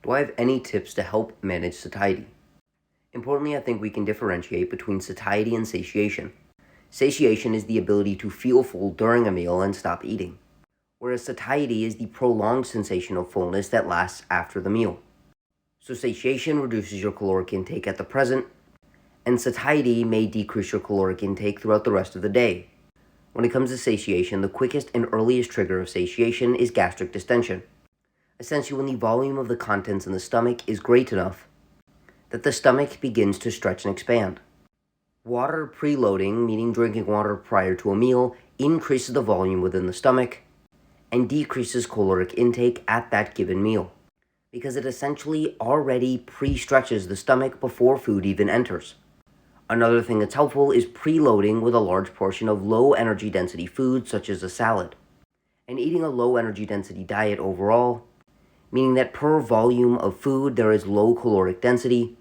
Do I have any tips to help manage satiety? Importantly, I think we can differentiate between satiety and satiation. Satiation is the ability to feel full during a meal and stop eating, whereas satiety is the prolonged sensation of fullness that lasts after the meal. So satiation reduces your caloric intake at the present, and satiety may decrease your caloric intake throughout the rest of the day. When it comes to satiation, the quickest and earliest trigger of satiation is gastric distension. Essentially, when the volume of the contents in the stomach is great enough that the stomach begins to stretch and expand. Water preloading, meaning drinking water prior to a meal, increases the volume within the stomach and decreases caloric intake at that given meal, because it essentially already pre-stretches the stomach before food even enters. Another thing that's helpful is preloading with a large portion of low energy density food such as a salad. And eating a low energy density diet overall, meaning that per volume of food there is low caloric density,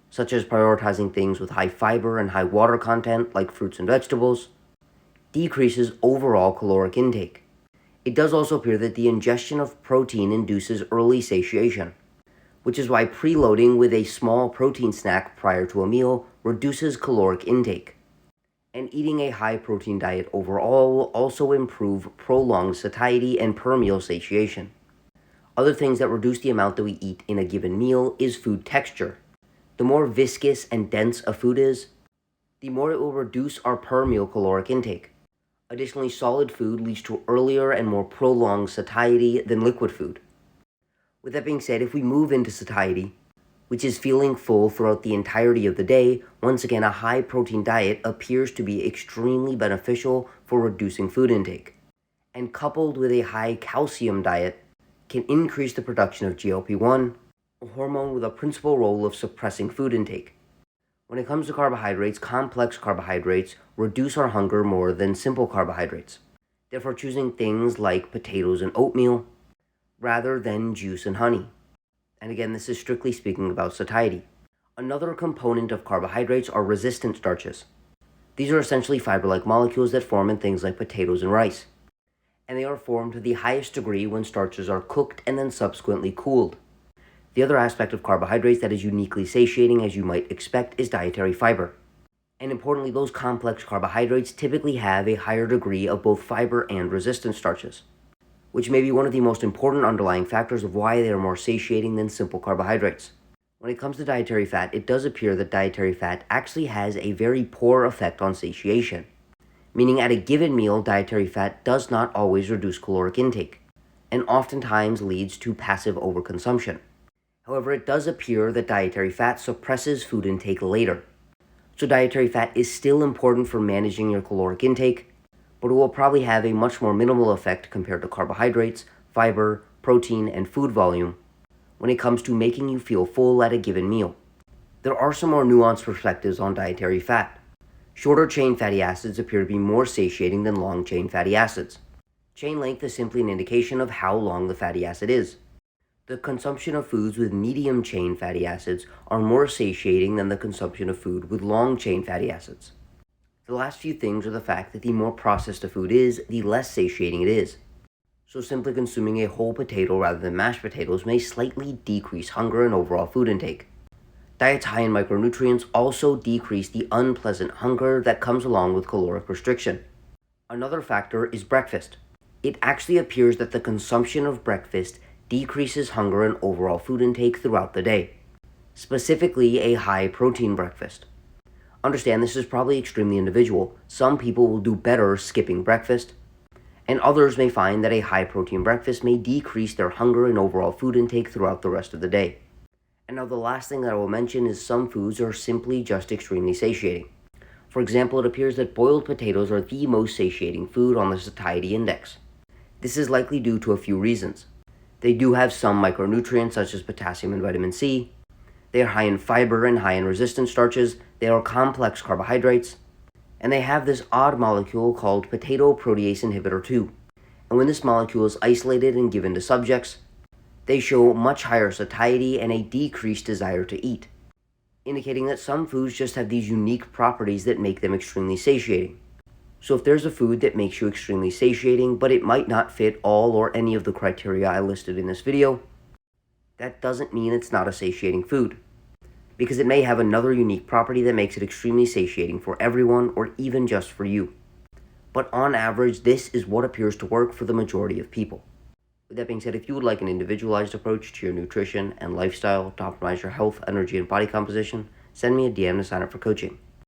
such as prioritizing things with high fiber and high water content like fruits and vegetables, decreases overall caloric intake. It does also appear that the ingestion of protein induces early satiation, which is why preloading with a small protein snack prior to a meal reduces caloric intake. And eating a high protein diet overall will also improve prolonged satiety and per meal satiation. Other things that reduce the amount that we eat in a given meal is food texture. The more viscous and dense a food is, the more it will reduce our per meal caloric intake. Additionally, solid food leads to earlier and more prolonged satiety than liquid food. With that being said, if we move into satiety, which is feeling full throughout the entirety of the day, once again, a high protein diet appears to be extremely beneficial for reducing food intake. And coupled with a high calcium diet, can increase the production of GLP-1, a hormone with a principal role of suppressing food intake. When it comes to carbohydrates, complex carbohydrates reduce our hunger more than simple carbohydrates. Therefore, choosing things like potatoes and oatmeal rather than juice and honey. And again, this is strictly speaking about satiety. Another component of carbohydrates are resistant starches. These are essentially fiber-like molecules that form in things like potatoes and rice. And they are formed to the highest degree when starches are cooked and then subsequently cooled. The other aspect of carbohydrates that is uniquely satiating, as you might expect, is dietary fiber. And importantly, those complex carbohydrates typically have a higher degree of both fiber and resistant starches, which may be one of the most important underlying factors of why they are more satiating than simple carbohydrates. When it comes to dietary fat, it does appear that dietary fat actually has a very poor effect on satiation, meaning at a given meal, dietary fat does not always reduce caloric intake, and oftentimes leads to passive overconsumption. However, it does appear that dietary fat suppresses food intake later. So dietary fat is still important for managing your caloric intake, but it will probably have a much more minimal effect compared to carbohydrates, fiber, protein, and food volume when it comes to making you feel full at a given meal. There are some more nuanced perspectives on dietary fat. Shorter chain fatty acids appear to be more satiating than long chain fatty acids. Chain length is simply an indication of how long the fatty acid is. The consumption of foods with medium chain fatty acids are more satiating than the consumption of food with long chain fatty acids. The last few things are the fact that the more processed a food is, the less satiating it is. So simply consuming a whole potato rather than mashed potatoes may slightly decrease hunger and overall food intake. Diets high in micronutrients also decrease the unpleasant hunger that comes along with caloric restriction. Another factor is breakfast. It actually appears that the consumption of breakfast decreases hunger and overall food intake throughout the day, specifically a high protein breakfast. Understand this is probably extremely individual. Some people will do better skipping breakfast, and others may find that a high protein breakfast may decrease their hunger and overall food intake throughout the rest of the day. And now the last thing that I will mention is some foods are simply just extremely satiating. For example, it appears that boiled potatoes are the most satiating food on the satiety index. This is likely due to a few reasons. They do have some micronutrients such as potassium and vitamin C. They are high in fiber and high in resistant starches. They are complex carbohydrates. And they have this odd molecule called potato protease inhibitor 2. And when this molecule is isolated and given to subjects, they show much higher satiety and a decreased desire to eat, indicating that some foods just have these unique properties that make them extremely satiating. So if there's a food that makes you extremely satiating, but it might not fit all or any of the criteria I listed in this video, That doesn't mean it's not a satiating food, because it may have another unique property that makes it extremely satiating for everyone or even just for you. But on average, this is what appears to work for the majority of people. With that being said, if you would like an individualized approach to your nutrition and lifestyle to optimize your health, energy, and body composition, send me a DM to sign up for coaching.